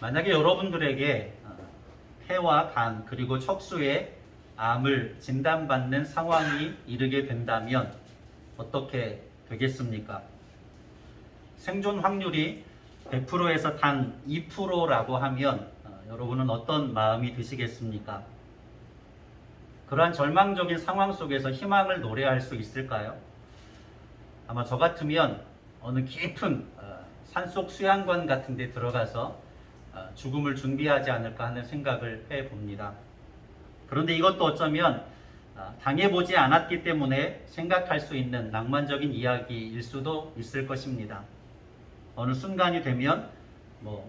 만약에 여러분들에게 폐와 간 그리고 척수에 암을 진단받는 상황이 이르게 된다면 어떻게 되겠습니까? 생존 확률이 100%에서 단 2%라고 하면 여러분은 어떤 마음이 드시겠습니까? 그러한 절망적인 상황 속에서 희망을 노래할 수 있을까요? 아마 저 같으면 어느 깊은 산속 수양관 같은 데 들어가서 죽음을 준비하지 않을까 하는 생각을 해봅니다. 그런데 이것도 어쩌면 당해보지 않았기 때문에 생각할 수 있는 낭만적인 이야기일 수도 있을 것입니다. 어느 순간이 되면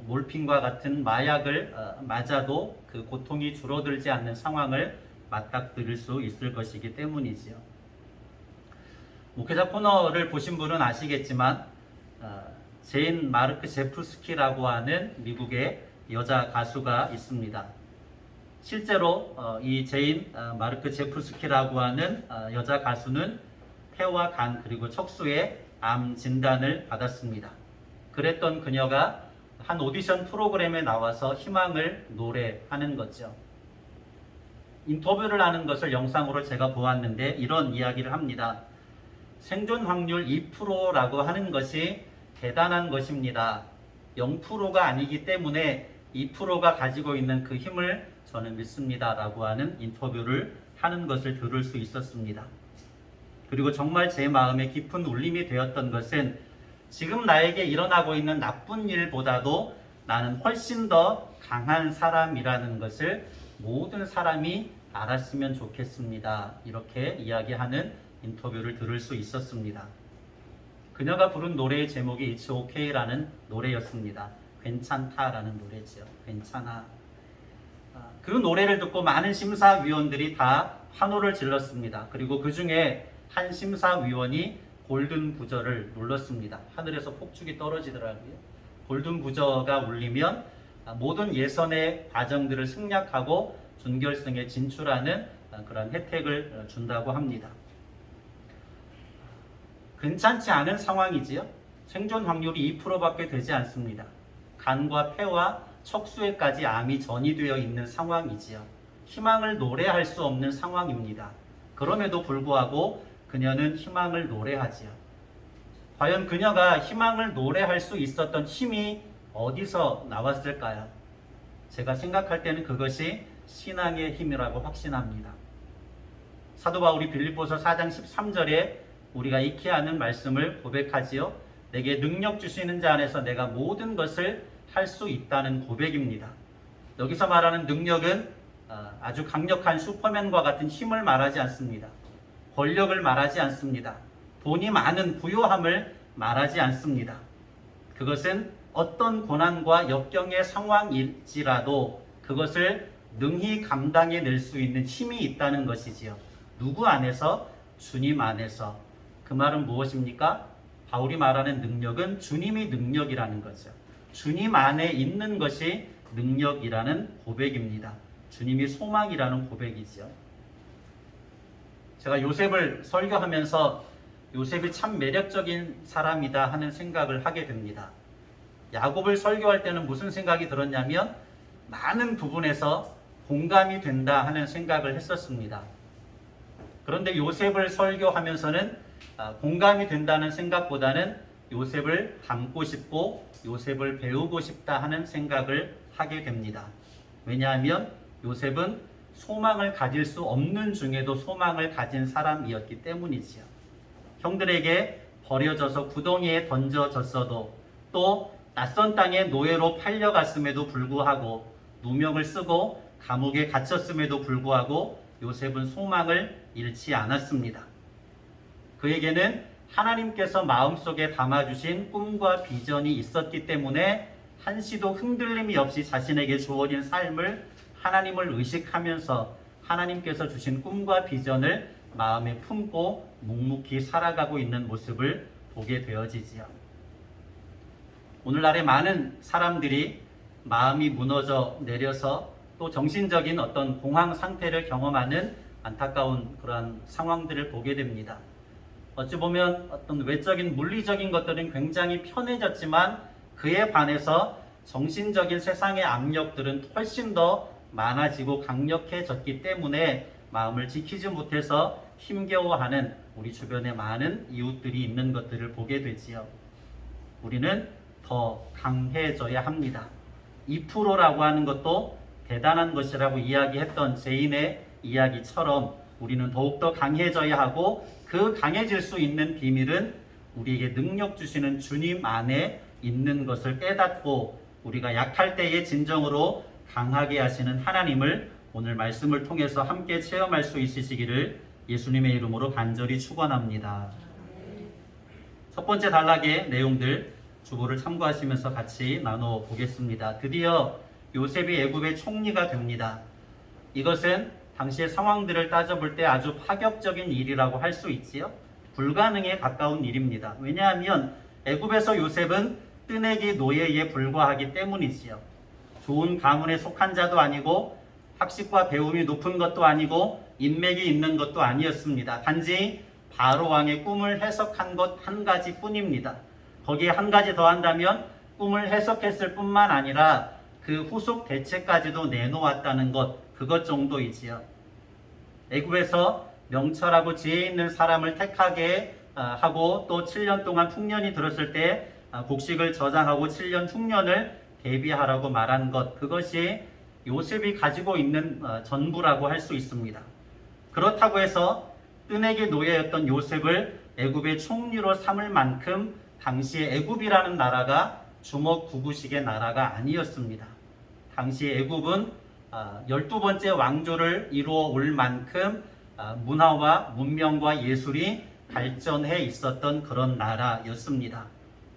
몰핀과 같은 마약을 맞아도 그 고통이 줄어들지 않는 상황을 맞닥뜨릴 수 있을 것이기 때문이지요. 목회자 코너를 보신 분은 아시겠지만 제인 마르크 제프스키라고 하는 미국의 여자 가수가 있습니다. 실제로 이 제인 마르크 제프스키라고 하는 여자 가수는 폐와 간 그리고 척수에 암 진단을 받았습니다. 그랬던 그녀가 한 오디션 프로그램에 나와서 희망을 노래하는 거죠. 인터뷰를 하는 것을 영상으로 제가 보았는데 이런 이야기를 합니다. 생존 확률 2%라고 하는 것이 대단한 것입니다. 0%가 아니기 때문에 2%가 가지고 있는 그 힘을 저는 믿습니다. 라고 하는 인터뷰를 하는 것을 들을 수 있었습니다. 그리고 정말 제 마음에 깊은 울림이 되었던 것은 지금 나에게 일어나고 있는 나쁜 일보다도 나는 훨씬 더 강한 사람이라는 것을 모든 사람이 알았으면 좋겠습니다. 이렇게 이야기하는 인터뷰를 들을 수 있었습니다. 그녀가 부른 노래의 제목이 It's OK라는 노래였습니다. 괜찮다라는 노래죠. 괜찮아. 그 노래를 듣고 많은 심사위원들이 다 환호를 질렀습니다. 그리고 그 중에 한 심사위원이 골든 부저를 눌렀습니다. 하늘에서 폭죽이 떨어지더라고요. 골든 부저가 울리면 모든 예선의 과정들을 승략하고 준결승에 진출하는 그런 혜택을 준다고 합니다. 괜찮지 않은 상황이지요. 생존 확률이 2%밖에 되지 않습니다. 간과 폐와 척수에까지 암이 전이되어 있는 상황이지요. 희망을 노래할 수 없는 상황입니다. 그럼에도 불구하고 그녀는 희망을 노래하지요. 과연 그녀가 희망을 노래할 수 있었던 힘이 어디서 나왔을까요? 제가 생각할 때는 그것이 신앙의 힘이라고 확신합니다. 사도 바울이 빌립보서 4장 13절에 우리가 익히 아는 말씀을 고백하지요. 내게 능력 주시는 자 안에서 내가 모든 것을 할 수 있다는 고백입니다. 여기서 말하는 능력은 아주 강력한 슈퍼맨과 같은 힘을 말하지 않습니다. 권력을 말하지 않습니다. 돈이 많은 부유함을 말하지 않습니다. 그것은 어떤 고난과 역경의 상황일지라도 그것을 능히 감당해낼 수 있는 힘이 있다는 것이지요. 누구 안에서? 주님 안에서. 그 말은 무엇입니까? 바울이 말하는 능력은 주님이 능력이라는 거죠. 주님 안에 있는 것이 능력이라는 고백입니다. 주님이 소망이라는 고백이죠. 제가 요셉을 설교하면서 요셉이 참 매력적인 사람이다 하는 생각을 하게 됩니다. 야곱을 설교할 때는 무슨 생각이 들었냐면 많은 부분에서 공감이 된다 하는 생각을 했었습니다. 그런데 요셉을 설교하면서는 공감이 된다는 생각보다는 요셉을 닮고 싶고 요셉을 배우고 싶다 하는 생각을 하게 됩니다. 왜냐하면 요셉은 소망을 가질 수 없는 중에도 소망을 가진 사람이었기 때문이지요. 형들에게 버려져서 구덩이에 던져졌어도 또 낯선 땅에 노예로 팔려갔음에도 불구하고 누명을 쓰고 감옥에 갇혔음에도 불구하고 요셉은 소망을 잃지 않았습니다. 그에게는 하나님께서 마음속에 담아주신 꿈과 비전이 있었기 때문에 한시도 흔들림이 없이 자신에게 주어진 삶을 하나님을 의식하면서 하나님께서 주신 꿈과 비전을 마음에 품고 묵묵히 살아가고 있는 모습을 보게 되어지지요. 오늘날의 많은 사람들이 마음이 무너져 내려서 또 정신적인 어떤 공황 상태를 경험하는 안타까운 그러한 상황들을 보게 됩니다. 어찌 보면 어떤 외적인 물리적인 것들은 굉장히 편해졌지만 그에 반해서 정신적인 세상의 압력들은 훨씬 더 많아지고 강력해졌기 때문에 마음을 지키지 못해서 힘겨워하는 우리 주변에 많은 이웃들이 있는 것들을 보게 되지요. 우리는 더 강해져야 합니다. 2%라고 하는 것도 대단한 것이라고 이야기했던 제인의 이야기처럼 우리는 더욱더 강해져야 하고, 그 강해질 수 있는 비밀은 우리에게 능력 주시는 주님 안에 있는 것을 깨닫고, 우리가 약할 때에 진정으로 강하게 하시는 하나님을 오늘 말씀을 통해서 함께 체험할 수 있으시기를 예수님의 이름으로 간절히 축원합니다. 첫 번째 단락의 내용들 주보를 참고하시면서 같이 나눠 보겠습니다. 드디어 요셉이 애굽의 총리가 됩니다. 이것은 당시의 상황들을 따져볼 때 아주 파격적인 일이라고 할 수 있지요. 불가능에 가까운 일입니다. 왜냐하면 애굽에서 요셉은 뜨내기 노예에 불과하기 때문이지요. 좋은 가문에 속한 자도 아니고 학식과 배움이 높은 것도 아니고 인맥이 있는 것도 아니었습니다. 단지 바로 왕의 꿈을 해석한 것 한 가지 뿐입니다. 거기에 한 가지 더 한다면 꿈을 해석했을 뿐만 아니라 그 후속 대책까지도 내놓았다는 것, 그것 정도이지요. 애굽에서 명철하고 지혜 있는 사람을 택하게 하고, 또 7년 동안 풍년이 들었을 때 곡식을 저장하고 7년 흉년을 대비하라고 말한 것, 그것이 요셉이 가지고 있는 전부라고 할 수 있습니다. 그렇다고 해서 뜨내기 노예였던 요셉을 애굽의 총리로 삼을 만큼 당시에 애굽이라는 나라가 주먹구구식의 나라가 아니었습니다. 당시 애굽은 12번째 왕조를 이루어 올 만큼 문화와 문명과 예술이 발전해 있었던 그런 나라였습니다.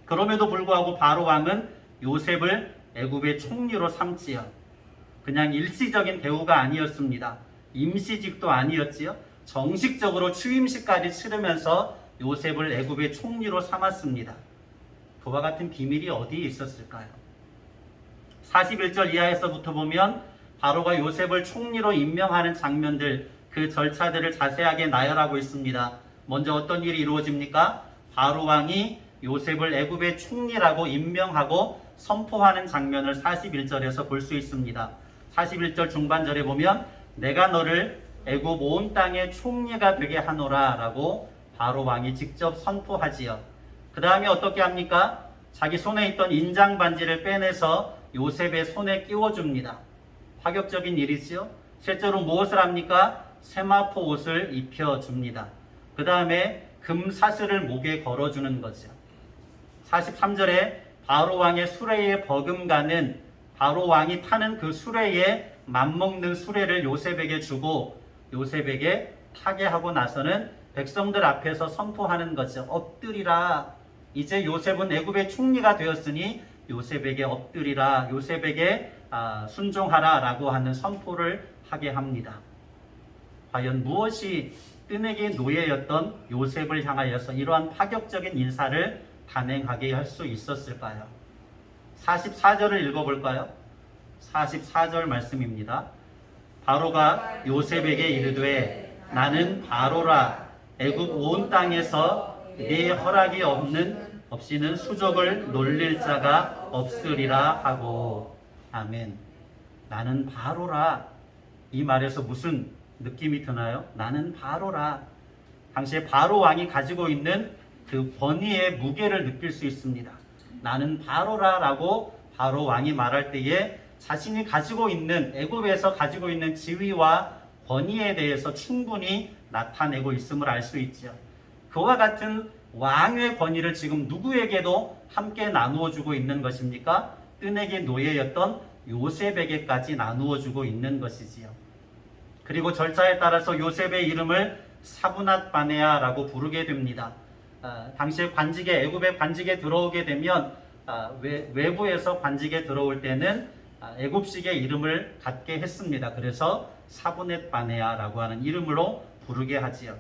그럼에도 불구하고 바로 왕은 요셉을 애굽의 총리로 삼지요. 그냥 일시적인 대우가 아니었습니다. 임시직도 아니었지요. 정식적으로 취임식까지 치르면서 요셉을 애굽의 총리로 삼았습니다. 그와 같은 비밀이 어디에 있었을까요? 41절 이하에서부터 보면 바로가 요셉을 총리로 임명하는 장면들, 그 절차들을 자세하게 나열하고 있습니다. 먼저 어떤 일이 이루어집니까? 바로 왕이 요셉을 애굽의 총리라고 임명하고 선포하는 장면을 41절에서 볼 수 있습니다. 41절 중반절에 보면 내가 너를 애굽 온 땅의 총리가 되게 하노라 라고 바로 왕이 직접 선포하지요. 그 다음에 어떻게 합니까? 자기 손에 있던 인장 반지를 빼내서 요셉의 손에 끼워줍니다. 파격적인 일이지요. 실제로 무엇을 합니까? 세마포 옷을 입혀줍니다. 그 다음에 금 사슬을 목에 걸어주는 거죠. 43절에 바로 왕의 수레에 버금가는, 바로 왕이 타는 그 수레에 맞먹는 수레를 요셉에게 주고 요셉에게 타게 하고 나서는 백성들 앞에서 선포하는 거죠. 엎드리라. 이제 요셉은 애굽의 총리가 되었으니 요셉에게 엎드리라, 요셉에게 순종하라 라고 하는 선포를 하게 합니다. 과연 무엇이 뜨내기 노예였던 요셉을 향하여서 이러한 파격적인 인사를 단행하게 할 수 있었을까요? 44절을 읽어볼까요? 44절 말씀입니다. 바로가 요셉에게 이르되 나는 바로라. 애굽 온 땅에서 네 허락이 없이는 수족을 놀릴 자가 없으리라 하고. 아멘. 나는 바로라. 이 말에서 무슨 느낌이 드나요? 나는 바로라. 당시에 바로 왕이 가지고 있는 그 권위의 무게를 느낄 수 있습니다. 나는 바로라 라고 바로 왕이 말할 때에 자신이 가지고 있는, 애굽에서 가지고 있는 지위와 권위에 대해서 충분히 나타내고 있음을 알 수 있죠. 그와 같은 왕의 권위를 지금 누구에게도 함께 나누어 주고 있는 것입니까? 뜨내기 노예였던 요셉에게까지 나누어 주고 있는 것이지요. 그리고 절차에 따라서 요셉의 이름을 사브낫 바네아라고 부르게 됩니다. 당시에 관직에, 애굽의 관직에 들어오게 되면 외부에서 관직에 들어올 때는 애굽식의 이름을 갖게 했습니다. 그래서 사브넷 바네아라고 하는 이름으로 부르게 하지요.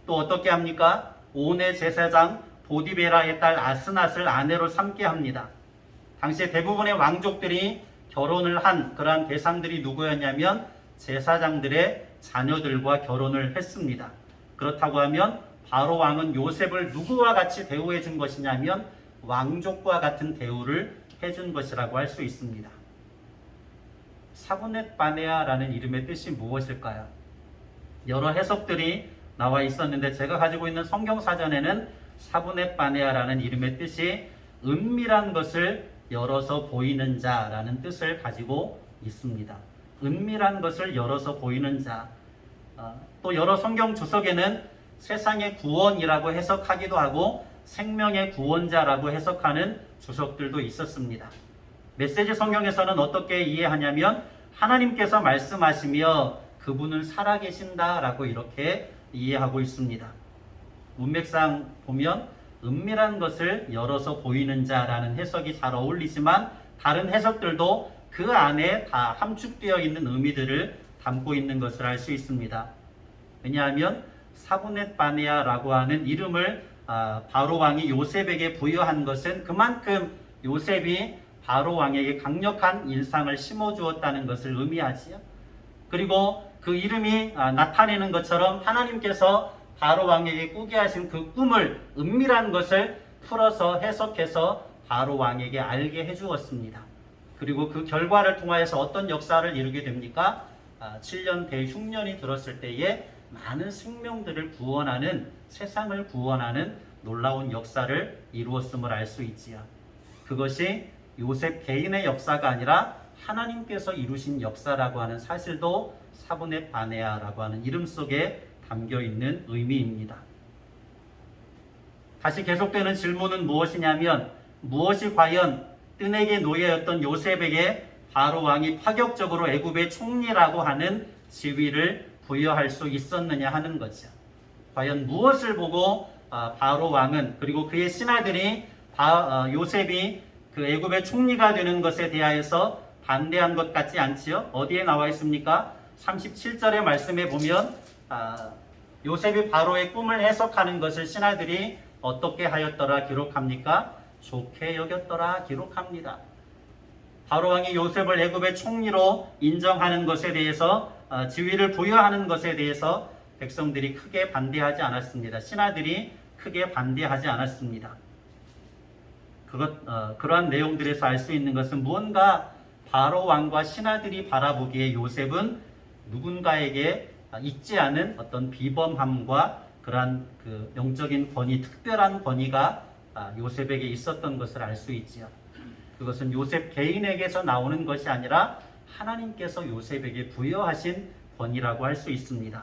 또 어떻게 합니까? 온의 제사장 보디베라의 딸 아스낫을 아내로 삼게 합니다. 당시에 대부분의 왕족들이 결혼을 한 그러한 대상들이 누구였냐면 제사장들의 자녀들과 결혼을 했습니다. 그렇다고 하면 바로 왕은 요셉을 누구와 같이 대우해 준 것이냐면 왕족과 같은 대우를 해준 것이라고 할 수 있습니다. 사브넷 바네아라는 이름의 뜻이 무엇일까요? 여러 해석들이 나와 있었는데 제가 가지고 있는 성경 사전에는 사브넷 바네아라는 이름의 뜻이 은밀한 것을 열어서 보이는 자라는 뜻을 가지고 있습니다. 은밀한 것을 열어서 보이는 자. 또 여러 성경 주석에는 세상의 구원이라고 해석하기도 하고 생명의 구원자라고 해석하는 주석들도 있었습니다. 메시지 성경에서는 어떻게 이해하냐면 하나님께서 말씀하시며 그분은 살아계신다라고 이렇게 이해하고 있습니다. 문맥상 보면 은밀한 것을 열어서 보이는 자라는 해석이 잘 어울리지만 다른 해석들도 그 안에 다 함축되어 있는 의미들을 담고 있는 것을 알 수 있습니다. 왜냐하면 사브넷 바네아라고 하는 이름을 바로 왕이 요셉에게 부여한 것은 그만큼 요셉이 바로 왕에게 강력한 인상을 심어주었다는 것을 의미하지요. 그리고 그 이름이 나타내는 것처럼 하나님께서 바로 왕에게 꾸게 하신 그 꿈을 은밀한 것을 풀어서 해석해서 바로 왕에게 알게 해주었습니다. 그리고 그 결과를 통하여서 어떤 역사를 이루게 됩니까? 7년 대흉년이 들었을 때에 많은 생명들을 구원하는, 세상을 구원하는 놀라운 역사를 이루었음을 알 수 있지요. 그것이 요셉 개인의 역사가 아니라 하나님께서 이루신 역사라고 하는 사실도 사브넷 바네아라고 하는 이름 속에 담겨 있는 의미입니다. 다시 계속되는 질문은 무엇이냐면 무엇이 과연 뜬에게 노예였던 요셉에게 바로 왕이 파격적으로 애굽의 총리라고 하는 지위를 부여할 수 있었느냐 하는 거죠. 과연 무엇을 보고 바로 왕은 그리고 그의 신하들이 요셉이 그 애굽의 총리가 되는 것에 대하여서 반대한 것 같지 않지요? 어디에 나와 있습니까? 37절의 말씀에 보면 요셉이 바로의 꿈을 해석하는 것을 신하들이 어떻게 하였더라 기록합니까? 좋게 여겼더라 기록합니다. 바로 왕이 요셉을 애굽의 총리로 인정하는 것에 대해서 지위를 부여하는 것에 대해서 백성들이 크게 반대하지 않았습니다. 신하들이 크게 반대하지 않았습니다. 그러한 내용들에서 알 수 있는 것은 무언가 바로 왕과 신하들이 바라보기에 요셉은 누군가에게 있지 않은 어떤 비범함과 그러한 그 영적인 권위, 특별한 권위가 요셉에게 있었던 것을 알 수 있지요. 그것은 요셉 개인에게서 나오는 것이 아니라 하나님께서 요셉에게 부여하신 권위라고 할 수 있습니다.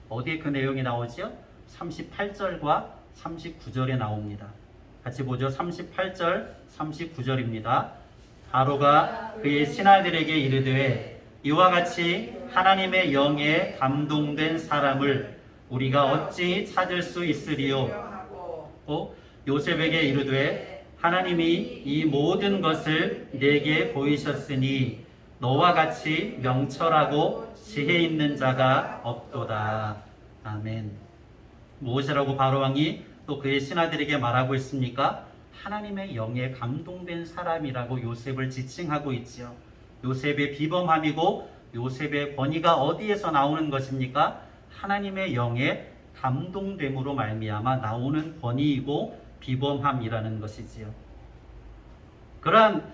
어디에 그 내용이 나오지요? 38절과 39절에 나옵니다. 같이 보죠. 38절, 39절입니다. 바로가 그의 신하들에게 이르되 이와 같이 하나님의 영에 감동된 사람을 우리가 어찌 찾을 수 있으리요? 요셉에게 이르되 하나님이 이 모든 것을 내게 보이셨으니 너와 같이 명철하고 지혜 있는 자가 없도다. 아멘. 무엇이라고 바로왕이 또 그의 신하들에게 말하고 있습니까? 하나님의 영에 감동된 사람이라고 요셉을 지칭하고 있지요. 요셉의 비범함이고 요셉의 권위가 어디에서 나오는 것입니까? 하나님의 영에 감동됨으로 말미암아 나오는 권위이고 비범함이라는 것이지요. 그러한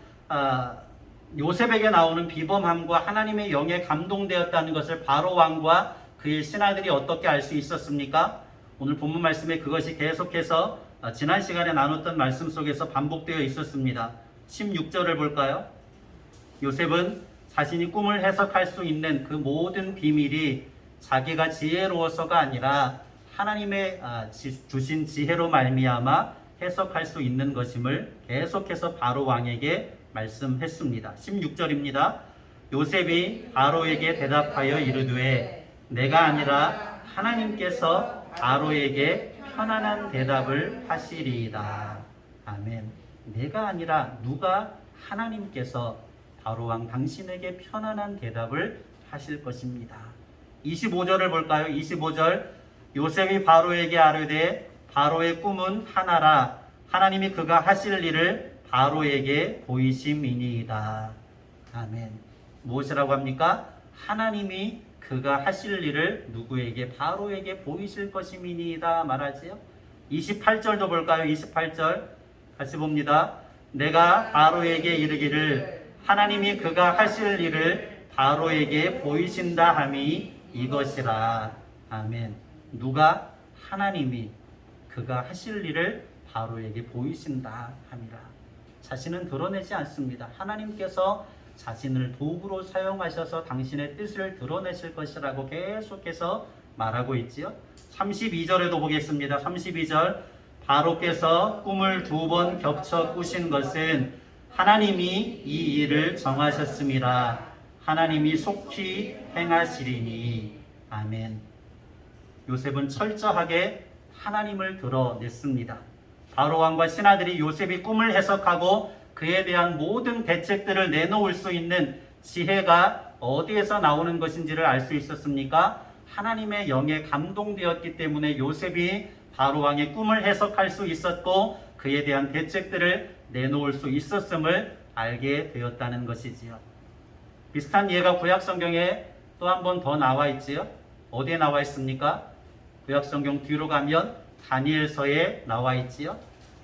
요셉에게 나오는 비범함과 하나님의 영에 감동되었다는 것을 바로 왕과 그의 신하들이 어떻게 알 수 있었습니까? 오늘 본문 말씀에 그것이 계속해서 지난 시간에 나눴던 말씀 속에서 반복되어 있었습니다. 16절을 볼까요? 요셉은 자신이 꿈을 해석할 수 있는 그 모든 비밀이 자기가 지혜로워서가 아니라 하나님의 주신 지혜로 말미암아 해석할 수 있는 것임을 계속해서 바로 왕에게 말씀했습니다. 16절입니다. 요셉이 바로에게 대답하여 이르되 내가 아니라 하나님께서 바로에게 편안한 대답을 하시리이다. 아멘. 내가 아니라 누가? 하나님께서 바로왕 당신에게 편안한 대답을 하실 것입니다. 25절을 볼까요? 25절 요셉이 바로에게 아뢰되 바로의 꿈은 하나라 하나님이 그가 하실 일을 바로에게 보이심이니이다. 아멘. 무엇이라고 합니까? 하나님이 그가 하실 일을 누구에게? 바로에게 보이실 것임이니이다 말하지요. 28절도 볼까요? 28절 같이 봅니다. 내가 바로에게 이르기를 하나님이 그가 하실 일을 바로에게 보이신다 함이 이것이라. 아멘. 누가? 하나님이 그가 하실 일을 바로에게 보이신다 함이라. 자신은 드러내지 않습니다. 하나님께서 자신을 도구로 사용하셔서 당신의 뜻을 드러내실 것이라고 계속해서 말하고 있지요. 32절에도 보겠습니다. 32절, 바로께서 꿈을 2번 겹쳐 꾸신 것은 하나님이 이 일을 정하셨음이라. 하나님이 속히 행하시리니. 아멘. 요셉은 철저하게 하나님을 드러냈습니다. 바로 왕과 신하들이 요셉이 꿈을 해석하고 그에 대한 모든 대책들을 내놓을 수 있는 지혜가 어디에서 나오는 것인지를 알 수 있었습니까? 하나님의 영에 감동되었기 때문에 요셉이 바로 왕의 꿈을 해석할 수 있었고 그에 대한 대책들을 내놓을 수 있었음을 알게 되었다는 것이지요. 비슷한 예가 구약 성경에 또 한 번 더 나와 있지요. 어디에 나와 있습니까? 구약 성경 뒤로 가면 다니엘서에 나와 있지요.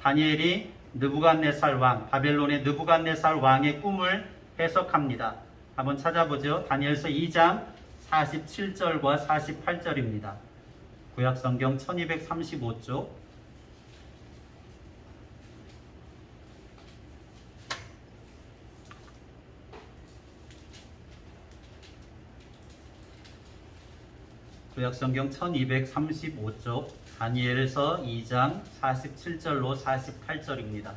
다니엘이 느부갓네살 왕, 바벨론의 느부갓네살 왕의 꿈을 해석합니다. 한번 찾아보죠. 다니엘서 2장 47절과 48절입니다. 구약 성경 1235쪽. 구약 성경 1235쪽 다니엘서 2장 47절로 48절입니다.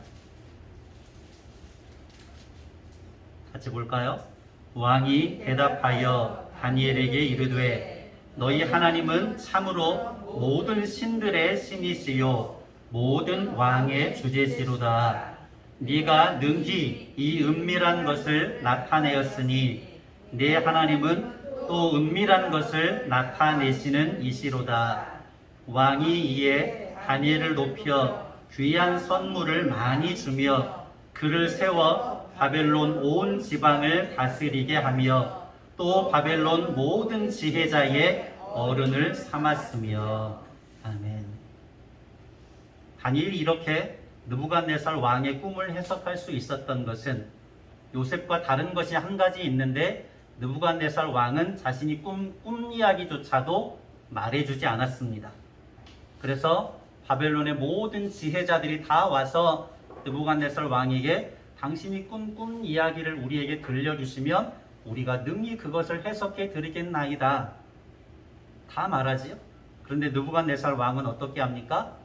같이 볼까요? 왕이 대답하여 다니엘에게 이르되 너희 하나님은 참으로 모든 신들의 신이시요 모든 왕의 주제시로다. 네가 능히 이 은밀한 것을 나타내었으니 네 하나님은 또 은밀한 것을 나타내시는 이시로다. 왕이 이에 다니엘을 높여 귀한 선물을 많이 주며 그를 세워 바벨론 온 지방을 다스리게 하며 또 바벨론 모든 지혜자의 어른을 삼았으며. 아멘. 다니엘이 이렇게 느부갓네살 왕의 꿈을 해석할 수 있었던 것은 요셉과 다른 것이 한 가지 있는데 느부갓네살 왕은 자신이 꿈 이야기조차도 말해주지 않았습니다. 그래서 바벨론의 모든 지혜자들이 다 와서 느부갓네살 왕에게 당신이 꿈 이야기를 우리에게 들려주시면 우리가 능히 그것을 해석해 드리겠나이다. 다 말하지요. 그런데 느부갓네살 왕은 어떻게 합니까?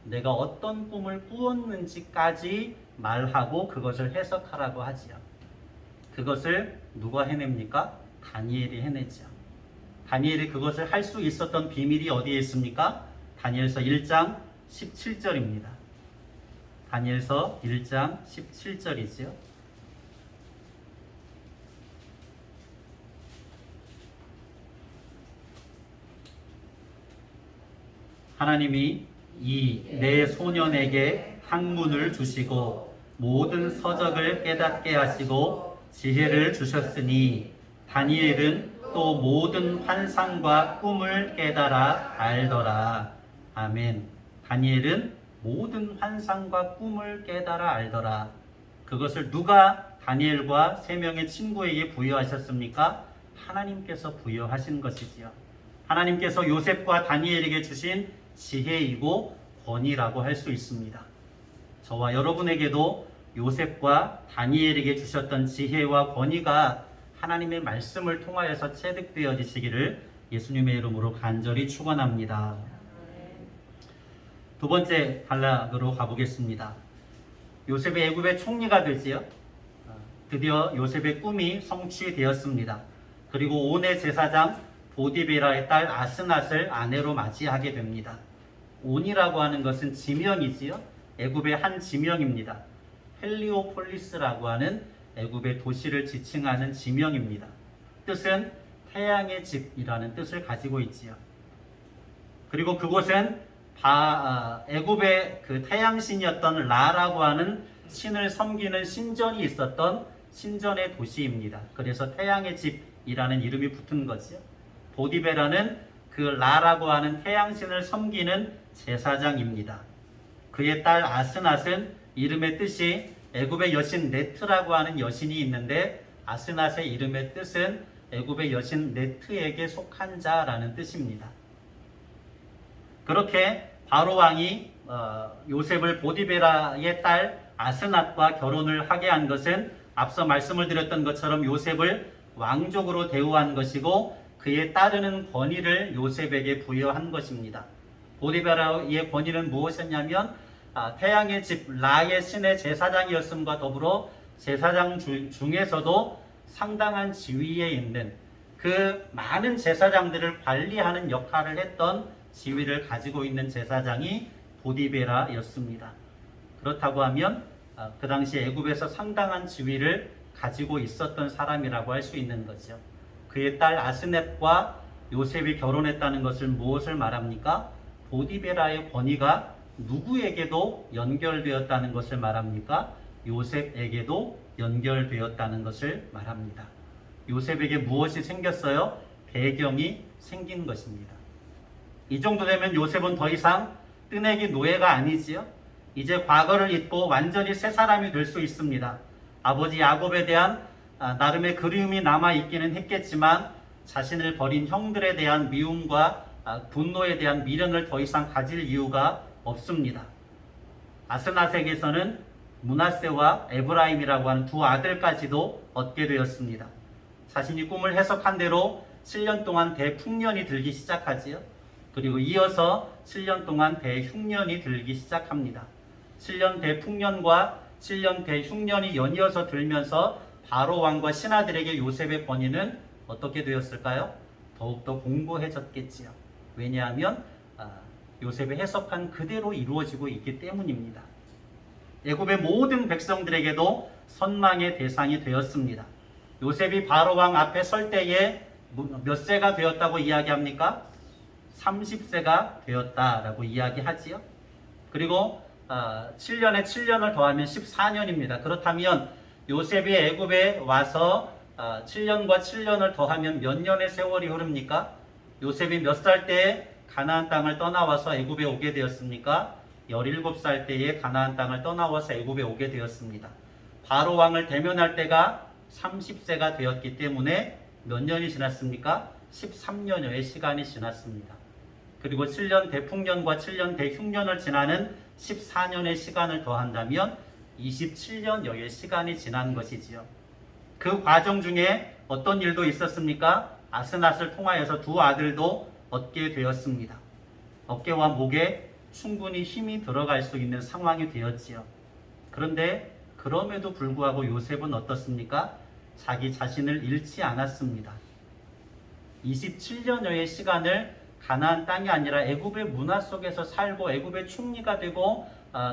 내가 어떤 꿈을 꾸었는지까지 말하고 그것을 해석하라고 하지요. 그것을 누가 해냅니까? 다니엘이 해내죠. 다니엘이 그것을 할 수 있었던 비밀이 어디에 있습니까? 다니엘서 1장 17절입니다. 다니엘서 1장 17절이지요. 하나님이 이 내 소년에게 학문을 주시고 모든 서적을 깨닫게 하시고 지혜를 주셨으니 다니엘은 또 모든 환상과 꿈을 깨달아 알더라. 아멘. 다니엘은 모든 환상과 꿈을 깨달아 알더라. 그것을 누가 다니엘과 3명의 친구에게 부여하셨습니까? 하나님께서 부여하신 것이지요. 하나님께서 요셉과 다니엘에게 주신 지혜이고 권위라고 할 수 있습니다. 저와 여러분에게도 요셉과 다니엘에게 주셨던 지혜와 권위가 하나님의 말씀을 통하여서 체득되어지시기를 예수님의 이름으로 간절히 축원합니다. 두 번째 단락으로 가보겠습니다. 요셉이 애굽의 총리가 되지요. 드디어 요셉의 꿈이 성취되었습니다. 그리고 온의 제사장 보디베라의 딸 아스낫을 아내로 맞이하게 됩니다. 온이라고 하는 것은 지명이지요. 애굽의 한 지명입니다. 헬리오폴리스라고 하는 애굽의 도시를 지칭하는 지명입니다. 뜻은 태양의 집이라는 뜻을 가지고 있지요. 그리고 그곳은 애굽의 그 태양신이었던 라라고 하는 신을 섬기는 신전이 있었던 신전의 도시입니다. 그래서 태양의 집이라는 이름이 붙은 거죠. 보디베라는 그 라라고 하는 태양신을 섬기는 제사장입니다. 그의 딸 아스낫은 이름의 뜻이 애굽의 여신 네트라고 하는 여신이 있는데 아스낫의 이름의 뜻은 애굽의 여신 네트에게 속한 자라는 뜻입니다. 그렇게 바로 왕이 요셉을 보디베라의 딸 아스낫과 결혼을 하게 한 것은 앞서 말씀을 드렸던 것처럼 요셉을 왕족으로 대우한 것이고 그에 따르는 권위를 요셉에게 부여한 것입니다. 보디베라의 권위는 무엇이었냐면 태양의 집 라의 신의 제사장이었음과 더불어 제사장 중에서도 상당한 지위에 있는 그 많은 제사장들을 관리하는 역할을 했던 지위를 가지고 있는 제사장이 보디베라였습니다. 그렇다고 하면 그 당시 애굽에서 상당한 지위를 가지고 있었던 사람이라고 할 수 있는 거죠. 그의 딸 아스넷과 요셉이 결혼했다는 것을 무엇을 말합니까? 보디베라의 권위가 누구에게도 연결되었다는 것을 말합니까? 요셉에게도 연결되었다는 것을 말합니다. 요셉에게 무엇이 생겼어요? 배경이 생긴 것입니다. 이 정도 되면 요셉은 더 이상 뜨내기 노예가 아니지요. 이제 과거를 잊고 완전히 새 사람이 될 수 있습니다. 아버지 야곱에 대한 나름의 그리움이 남아있기는 했겠지만 자신을 버린 형들에 대한 미움과 분노에 대한 미련을 더 이상 가질 이유가 없습니다. 아스낫에게서는 므낫세와 에브라임이라고 하는 두 아들까지도 얻게 되었습니다. 자신이 꿈을 해석한 대로 7년 동안 대풍년이 들기 시작하지요. 그리고 이어서 7년 동안 대흉년이 들기 시작합니다. 7년 대풍년과 7년 대흉년이 연이어서 들면서 바로 왕과 신하들에게 요셉의 권위는 어떻게 되었을까요? 더욱더 공고해졌겠지요. 왜냐하면 요셉의 해석한 그대로 이루어지고 있기 때문입니다. 애굽의 모든 백성들에게도 선망의 대상이 되었습니다. 요셉이 바로 왕 앞에 설 때에 몇 세가 되었다고 이야기합니까? 30세가 되었다라고 이야기하지요. 그리고 7년에 7년을 더하면 14년입니다. 그렇다면 요셉이 애굽에 와서 7년과 7년을 더하면 몇 년의 세월이 흐릅니까? 요셉이 몇 살 때에 가나안 땅을 떠나와서 애굽에 오게 되었습니까? 17살 때에 가나안 땅을 떠나와서 애굽에 오게 되었습니다. 바로 왕을 대면할 때가 30세가 되었기 때문에 몇 년이 지났습니까? 13년여의 시간이 지났습니다. 그리고 7년 대풍년과 7년 대흉년을 지나는 14년의 시간을 더한다면 27년여의 시간이 지난 것이지요. 그 과정 중에 어떤 일도 있었습니까? 아스낫을 통하여서 두 아들도 얻게 되었습니다. 어깨와 목에 충분히 힘이 들어갈 수 있는 상황이 되었지요. 그런데 그럼에도 불구하고 요셉은 어떻습니까? 자기 자신을 잃지 않았습니다. 27년여의 시간을 가나안 땅이 아니라 애굽의 문화 속에서 살고 애굽의 총리가 되고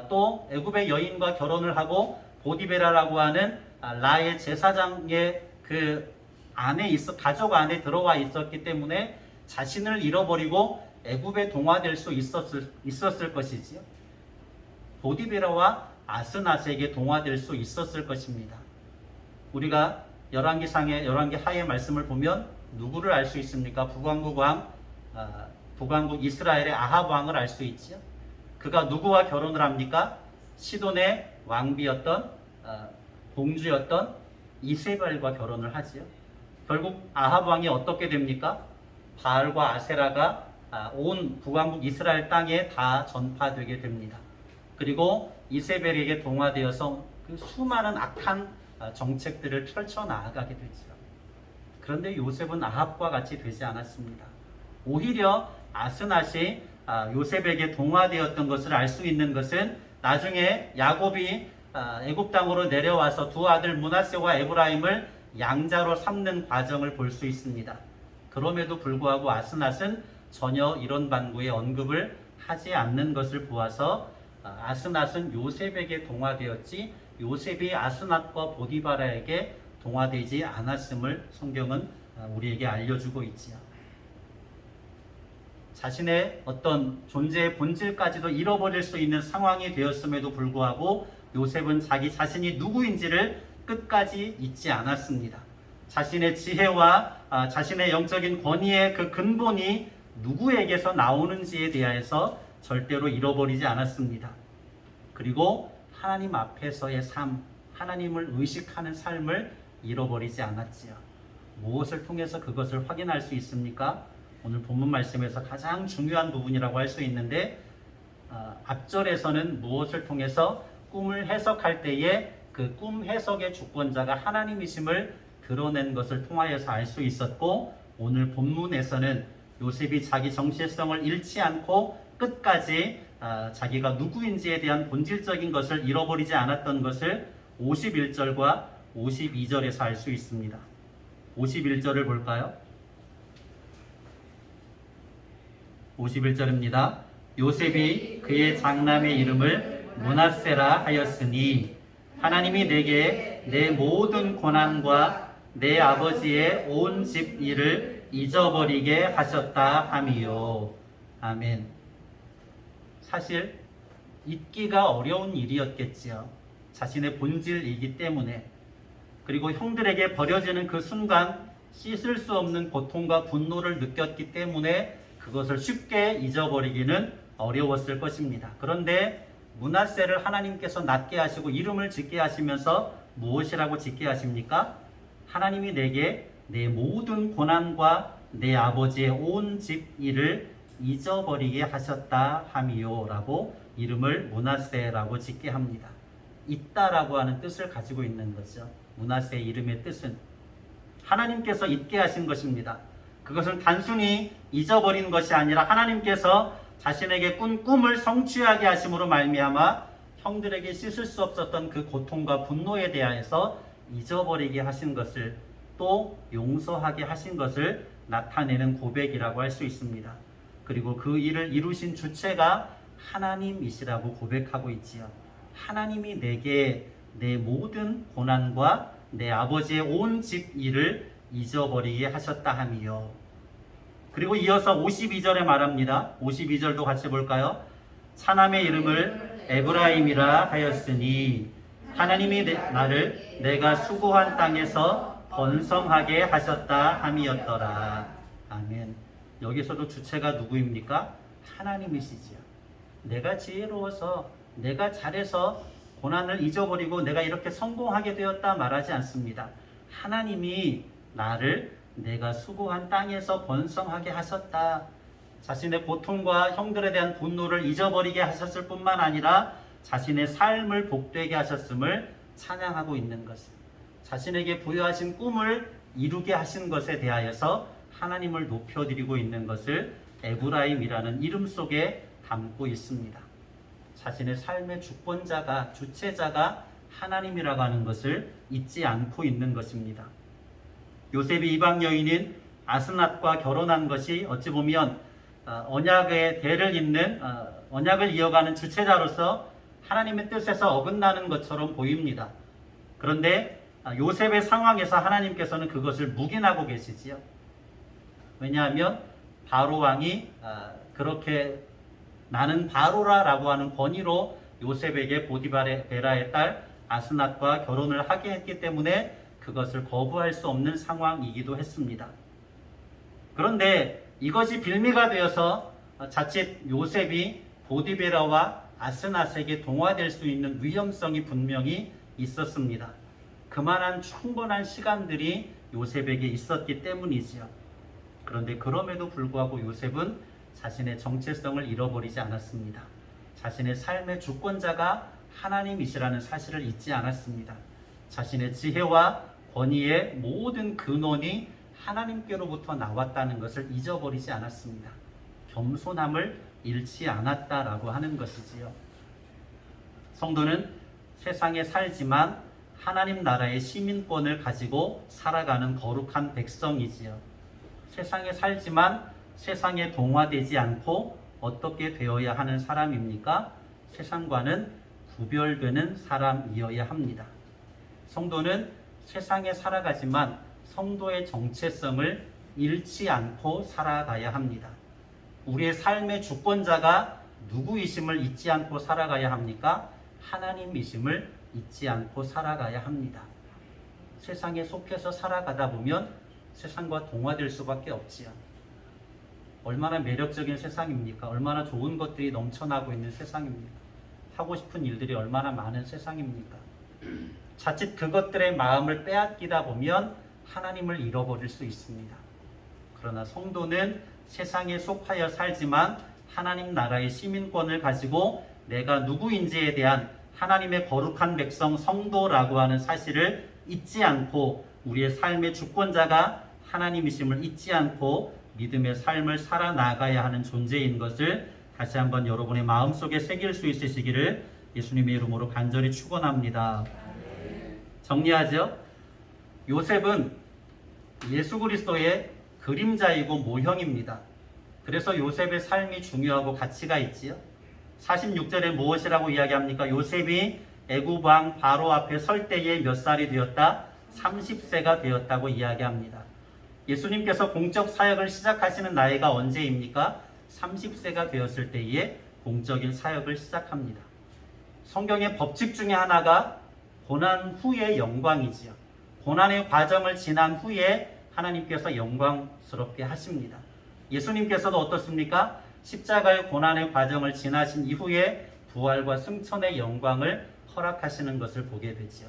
또 애굽의 여인과 결혼을 하고 보디베라라고 하는 라의 제사장의 그 안에 가족 안에 들어와 있었기 때문에 자신을 잃어버리고 애굽에 동화될 수 있었을 것이지요. 보디베라와 아스낫에게 동화될 수 있었을 것입니다. 우리가 열왕기 하의 말씀을 보면 누구를 알 수 있습니까? 북왕국 이스라엘의 아합 왕을 알 수 있지요. 그가 누구와 결혼을 합니까? 시돈의 왕비였던 공주였던 이세벨과 결혼을 하지요. 결국 아합 왕이 어떻게 됩니까? 바알과 아세라가 온 북왕국 이스라엘 땅에 다 전파되게 됩니다. 그리고 이세벨에게 동화되어서 그 수많은 악한 정책들을 펼쳐 나아가게 되죠. 그런데 요셉은 아합과 같이 되지 않았습니다. 오히려 아스낫이 요셉에게 동화되었던 것을 알 수 있는 것은 나중에 야곱이 애굽 땅으로 내려와서 두 아들 므낫세와 에브라임을 양자로 삼는 과정을 볼 수 있습니다. 그럼에도 불구하고 아스낫은 전혀 이런 반구의 언급을 하지 않는 것을 보아서 아스낫은 요셉에게 동화되었지 요셉이 아스낫과 보디바라에게 동화되지 않았음을 성경은 우리에게 알려주고 있지요. 자신의 어떤 존재의 본질까지도 잃어버릴 수 있는 상황이 되었음에도 불구하고 요셉은 자기 자신이 누구인지를 끝까지 잊지 않았습니다. 자신의 지혜와 자신의 영적인 권위의 그 근본이 누구에게서 나오는지에 대해서 절대로 잃어버리지 않았습니다. 그리고 하나님 앞에서의 삶, 하나님을 의식하는 삶을 잃어버리지 않았지요. 무엇을 통해서 그것을 확인할 수 있습니까? 오늘 본문 말씀에서 가장 중요한 부분이라고 할 수 있는데, 앞절에서는 무엇을 통해서 꿈을 해석할 때에 그 꿈 해석의 주권자가 하나님이심을 드러낸 것을 통하여서 알 수 있었고, 오늘 본문에서는 요셉이 자기 정체성을 잃지 않고 끝까지 자기가 누구인지에 대한 본질적인 것을 잃어버리지 않았던 것을 51절과 52절에서 알 수 있습니다. 51절을 볼까요? 51절입니다. 요셉이 그의 장남의 이름을 므낫세라 하였으니 하나님이 내게 내 모든 고난과 내 아버지의 온 집 일을 잊어버리게 하셨다 함이요. 아멘. 사실 잊기가 어려운 일이었겠지요. 자신의 본질이기 때문에. 그리고 형들에게 버려지는 그 순간 씻을 수 없는 고통과 분노를 느꼈기 때문에 그것을 쉽게 잊어버리기는 어려웠을 것입니다. 그런데 므낫세를 하나님께서 낫게 하시고 이름을 짓게 하시면서 무엇이라고 짓게 하십니까? 하나님이 내게 내 모든 고난과 내 아버지의 온 집 일을 잊어버리게 하셨다 함이요 라고 이름을 므낫세라고 짓게 합니다. 잊다라고 하는 뜻을 가지고 있는 거죠. 므낫세의 이름의 뜻은 하나님께서 잊게 하신 것입니다. 그것은 단순히 잊어버린 것이 아니라 하나님께서 자신에게 꾼 꿈을 성취하게 하심으로 말미암아 형들에게 씻을 수 없었던 그 고통과 분노에 대하여서 잊어버리게 하신 것을, 또 용서하게 하신 것을 나타내는 고백이라고 할 수 있습니다. 그리고 그 일을 이루신 주체가 하나님이시라고 고백하고 있지요. 하나님이 내게 내 모든 고난과 내 아버지의 온 집 일을 잊어버리게 하셨다 함이요. 그리고 이어서 52절에 말합니다. 52절도 같이 볼까요? 차남의 이름을 에브라임이라 하였으니 하나님이 나를 내가 수고한 땅에서 번성하게 하셨다 함이었더라. 아멘. 여기서도 주체가 누구입니까? 하나님이시지요. 내가 지혜로워서, 내가 잘해서 고난을 잊어버리고 내가 이렇게 성공하게 되었다 말하지 않습니다. 하나님이 나를 내가 수고한 땅에서 번성하게 하셨다. 자신의 고통과 형들에 대한 분노를 잊어버리게 하셨을 뿐만 아니라 자신의 삶을 복되게 하셨음을 찬양하고 있는 것입니다. 자신에게 부여하신 꿈을 이루게 하신 것에 대하여서 하나님을 높여드리고 있는 것을 에브라임이라는 이름 속에 담고 있습니다. 자신의 삶의 주권자가, 주체자가 하나님이라고 하는 것을 잊지 않고 있는 것입니다. 요셉이 이방 여인인 아스낫과 결혼한 것이 어찌 보면 언약의 대를 잇는, 언약을 이어가는 주체자로서 하나님의 뜻에서 어긋나는 것처럼 보입니다. 그런데 요셉의 상황에서 하나님께서는 그것을 묵인하고 계시지요. 왜냐하면 바로 왕이 그렇게 나는 바로라라고 하는 권위로 요셉에게 보디베라의 딸 아스낫과 결혼을 하게 했기 때문에 그것을 거부할 수 없는 상황이기도 했습니다. 그런데 이것이 빌미가 되어서 자칫 요셉이 보디베라와 아스낫에게 동화될 수 있는 위험성이 분명히 있었습니다. 그만한 충분한 시간들이 요셉에게 있었기 때문이지요. 그런데 그럼에도 불구하고 요셉은 자신의 정체성을 잃어버리지 않았습니다. 자신의 삶의 주권자가 하나님이시라는 사실을 잊지 않았습니다. 자신의 지혜와 권위의 모든 근원이 하나님께로부터 나왔다는 것을 잊어버리지 않았습니다. 겸손함을 잃지 않았다라고 하는 것이지요. 성도는 세상에 살지만 하나님 나라의 시민권을 가지고 살아가는 거룩한 백성이지요. 세상에 살지만 세상에 동화되지 않고 어떻게 되어야 하는 사람입니까? 세상과는 구별되는 사람이어야 합니다. 성도는 세상에 살아가지만 성도의 정체성을 잃지 않고 살아가야 합니다. 우리의 삶의 주권자가 누구이심을 잊지 않고 살아가야 합니까? 하나님이심을 잊지 않고 살아가야 합니다. 세상에 속해서 살아가다 보면 세상과 동화될 수밖에 없지요. 얼마나 매력적인 세상입니까? 얼마나 좋은 것들이 넘쳐나고 있는 세상입니까? 하고 싶은 일들이 얼마나 많은 세상입니까? 자칫 그것들의 마음을 빼앗기다 보면 하나님을 잃어버릴 수 있습니다. 그러나 성도는 세상에 속하여 살지만 하나님 나라의 시민권을 가지고 내가 누구인지에 대한 하나님의 거룩한 백성 성도라고 하는 사실을 잊지 않고 우리의 삶의 주권자가 하나님이심을 잊지 않고 믿음의 삶을 살아나가야 하는 존재인 것을 다시 한번 여러분의 마음속에 새길 수 있으시기를 예수님의 이름으로 간절히 축원합니다. 정리하죠. 요셉은 예수 그리스도의 그림자이고 모형입니다. 그래서 요셉의 삶이 중요하고 가치가 있지요. 46절에 무엇이라고 이야기합니까? 요셉이 애굽 왕 바로 앞에 설 때에 몇 살이 되었다? 30세가 되었다고 이야기합니다. 예수님께서 공적 사역을 시작하시는 나이가 언제입니까? 30세가 되었을 때에 공적인 사역을 시작합니다. 성경의 법칙 중에 하나가 고난 후의 영광이지요. 고난의 과정을 지난 후에 하나님께서 영광스럽게 하십니다. 예수님께서도 어떻습니까? 십자가의 고난의 과정을 지나신 이후에 부활과 승천의 영광을 허락하시는 것을 보게 되지요.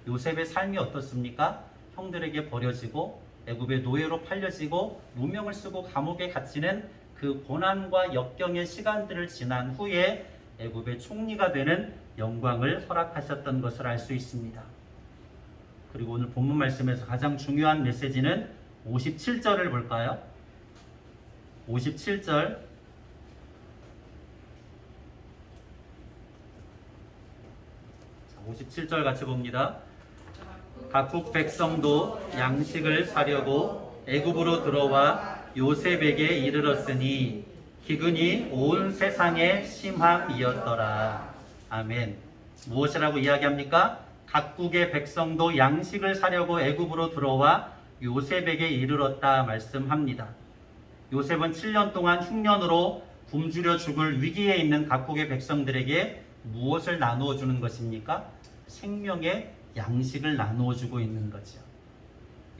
요셉의 삶이 어떻습니까? 형들에게 버려지고 애굽의 노예로 팔려지고 무명을 쓰고 감옥에 갇히는 그 고난과 역경의 시간들을 지난 후에 애굽의 총리가 되는 영광을 허락하셨던 것을 알 수 있습니다. 그리고 오늘 본문 말씀에서 가장 중요한 메시지는 57절을 볼까요? 57절. 57절 같이 봅니다. 각국 백성도 양식을 사려고 애굽으로 들어와 요셉에게 이르렀으니 기근이 온 세상에 심함이었더라. 아멘. 무엇이라고 이야기합니까? 각국의 백성도 양식을 사려고 애굽으로 들어와 요셉에게 이르렀다 말씀합니다. 요셉은 7년 동안 흉년으로 굶주려 죽을 위기에 있는 각국의 백성들에게 무엇을 나누어 주는 것입니까? 생명의 양식을 나누어 주고 있는 거죠.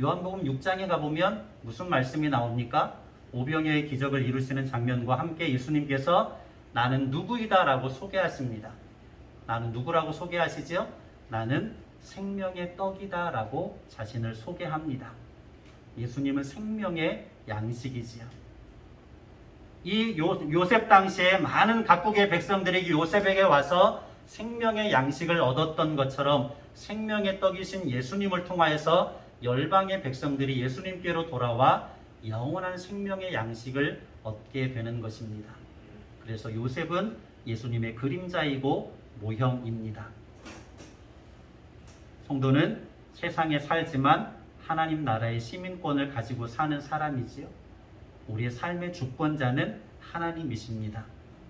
요한복음 6장에 가보면 무슨 말씀이 나옵니까? 오병이어의 기적을 이루시는 장면과 함께 예수님께서 나는 누구이다 라고 소개하십니다. 나는 누구라고 소개하시죠? 나는 생명의 떡이다 라고 자신을 소개합니다. 예수님은 생명의 양식이지요. 이 요셉 당시에 많은 각국의 백성들이 요셉에게 와서 생명의 양식을 얻었던 것처럼 생명의 떡이신 예수님을 통하여서 열방의 백성들이 예수님께로 돌아와 영원한 생명의 양식을 얻게 되는 것입니다. 그래서 요셉은 예수님의 그림자이고 모형입니다. 성도는 세상에 살지만 하나님 나라의 시민권을 가지고 사는 사람이지요. 우리의 삶의 주권자는 하나님이십니다.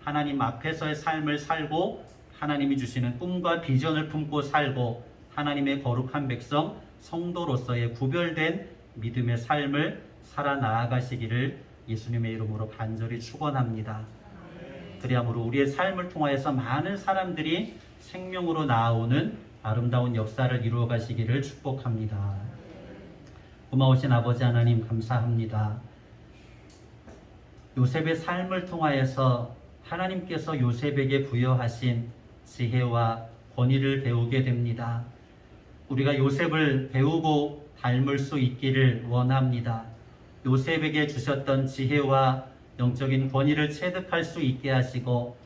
하나님 앞에서의 삶을 살고 하나님이 주시는 꿈과 비전을 품고 살고 하나님의 거룩한 백성 성도로서의 구별된 믿음의 삶을 살아나가시기를 예수님의 이름으로 간절히 축원합니다. 그리하므로 우리의 삶을 통하여서 많은 사람들이 생명으로 나아오는 아름다운 역사를 이루어 가시기를 축복합니다. 고마우신 아버지 하나님 감사합니다. 요셉의 삶을 통하여서 하나님께서 요셉에게 부여하신 지혜와 권위를 배우게 됩니다. 우리가 요셉을 배우고 닮을 수 있기를 원합니다. 요셉에게 주셨던 지혜와 영적인 권위를 체득할 수 있게 하시고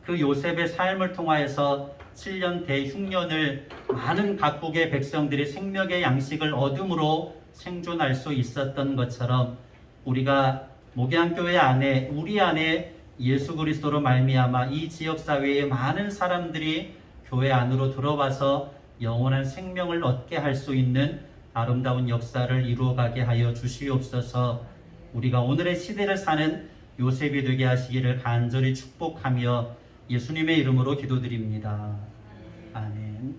그 요셉의 삶을 통하여서 7년 대흉년을 많은 각국의 백성들이 생명의 양식을 얻음으로 생존할 수 있었던 것처럼 우리가 목양교회 안에 우리 안에 예수 그리스도로 말미암아 이 지역사회의 많은 사람들이 교회 안으로 들어와서 영원한 생명을 얻게 할 수 있는 아름다운 역사를 이루어가게 하여 주시옵소서. 우리가 오늘의 시대를 사는 요셉이 되게 하시기를 간절히 축복하며 예수님의 이름으로 기도드립니다. 아멘.